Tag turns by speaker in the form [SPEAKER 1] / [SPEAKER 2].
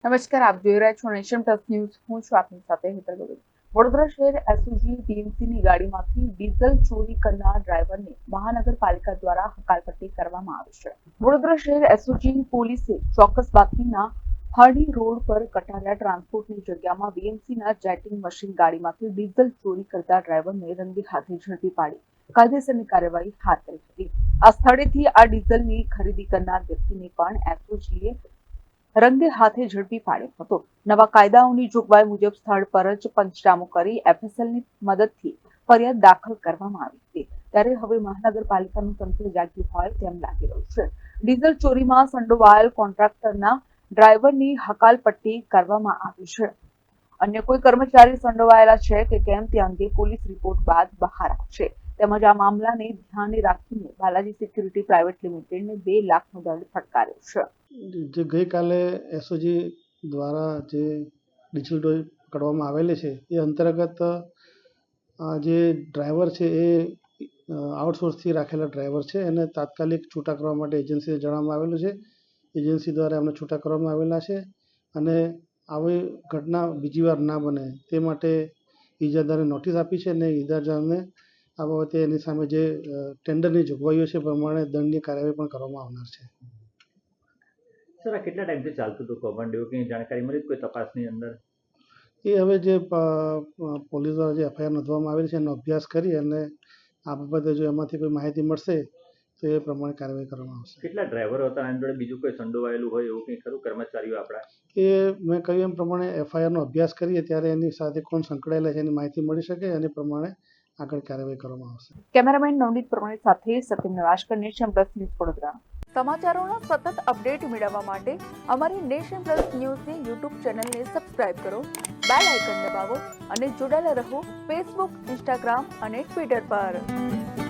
[SPEAKER 1] નમસ્કાર, આપ જોઈ રહ્યા છો નેશન પ્લસ ન્યૂઝ. હું છું આપની સાથે હેતલ ગોવિંદ. વડોદરા શહેર એસઓજી ટીએમસીની ગાડીમાંથી ડીઝલ ચોરી કરનાર ડ્રાઈવરને મહાનગરપાલિકા દ્વારા હકાલપટ્ટી કરવામાં આવી છે. વડોદરા શહેર એસઓજી પોલીસે ચોક્કસ બાતમીના હરણી રોડ પર કટારિયા ટ્રાન્સપોર્ટની જગ્યામાં બીએમસીના જેટિંગ મશીન ગાડીમાંથી ડીઝલ ચોરી કરતા ડ્રાઈવરને રંગે હાથે ઝડપી પાડી કાયદેસરની કાર્યવાહી હાથ ધરી હતી. આ સ્થળેથી આ ડીઝલની ખરીદી કરનાર વ્યક્તિને પણ એસઓજીએ રંગે હાથે ઝડપી પાડ્યો હતો. નવા કાયદાઓની જોગવાઈ મુજબ સ્થળ પર જ પંચનામું કરી એફએસએલની મદદથી ફરિયાદ દાખલ કરવામાં આવી હતી. ત્યારે હવે મહાનગરપાલિકાનું તંત્ર જાગ્યું હોય તેમ લાગી રહ્યું છે. ડીઝલ ચોરીમાં સંડોવાયેલ કોન્ટ્રાક્ટરના ડ્રાઈવરની હકાલપટ્ટી કરવામાં આવી છે. અન્ય કોઈ કર્મચારી સંડોવાયેલા છે કે કેમ તે અંગે પોલીસ રિપોર્ટ બાદ બહાર આવશે. તેમજ આ મામલાને ધ્યાને રાખીને બાલાજી સિક્યુરિટી પ્રાઇવેટ લિમિટેડને 2 લાખનો દંડ ફટકાર્યો છે.
[SPEAKER 2] જે ગઈકાલે એસઓજી દ્વારા જે ડિજિટલ ચોરી કરવામાં આવેલી છે એ અંતર્ગત જે ડ્રાઈવર છે એ આઉટસોર્સથી રાખેલા ડ્રાઈવર છે એને તાત્કાલિક છૂટા કરવા માટે એજન્સીને જણાવવામાં આવેલું છે. એજન્સી દ્વારા એમને છૂટા કરવામાં આવેલા છે અને આવી ઘટના બીજી વાર ના બને તે માટે ઇજાદારને નોટિસ આપી છે અને ઇજાદારને આ બાબતે એની સામે જે ટેન્ડરની જોગવાઈઓ છે પ્રમાણે દંડની કાર્યવાહી પણ કરવામાં આવનાર છે.
[SPEAKER 3] સર, આ કેટલા ટાઈમથી ચાલતું હતું કૌભાંડ? એવું કંઈ જાણકારી મળી કોઈ તપાસની અંદર?
[SPEAKER 2] એ હવે જે પોલીસ દ્વારા જે એફઆઈઆર નોંધવામાં આવેલી છે એનો અભ્યાસ કરી અને આ બાબતે જો એમાંથી કોઈ માહિતી મળશે તો એ પ્રમાણે કાર્યવાહી કરવામાં આવશે.
[SPEAKER 3] કેટલા ડ્રાઈવરો હતા એની જોડે? બીજું કોઈ સંડોવાયેલું હોય એવું કંઈ ખરું કર્મચારીઓ આપણા?
[SPEAKER 2] એ મેં કહ્યું એમ પ્રમાણે એફઆઈઆરનો અભ્યાસ કરીએ ત્યારે એની સાથે કોણ સંકળાયેલા છે એની માહિતી મળી શકે અને પ્રમાણે આગળ કાર્યવાહી કરવામાં આવશે.
[SPEAKER 1] કેમેરામેન નવનીત પ્રમાણે સાથે Satyam Navashankar, nation plus news Vadodara. સમાચારોના સતત અપડેટ મેળવવા માટે અમારી નેશન પ્લસ ન્યૂઝની યુટ્યુબ ચેનલને સબસ્ક્રાઇબ કરો, બેલ આઇકન દબાવો અને જોડાયેલા રહો ફેસબુક, ઇન્સ્ટાગ્રામ અને ટ્વિટર પર.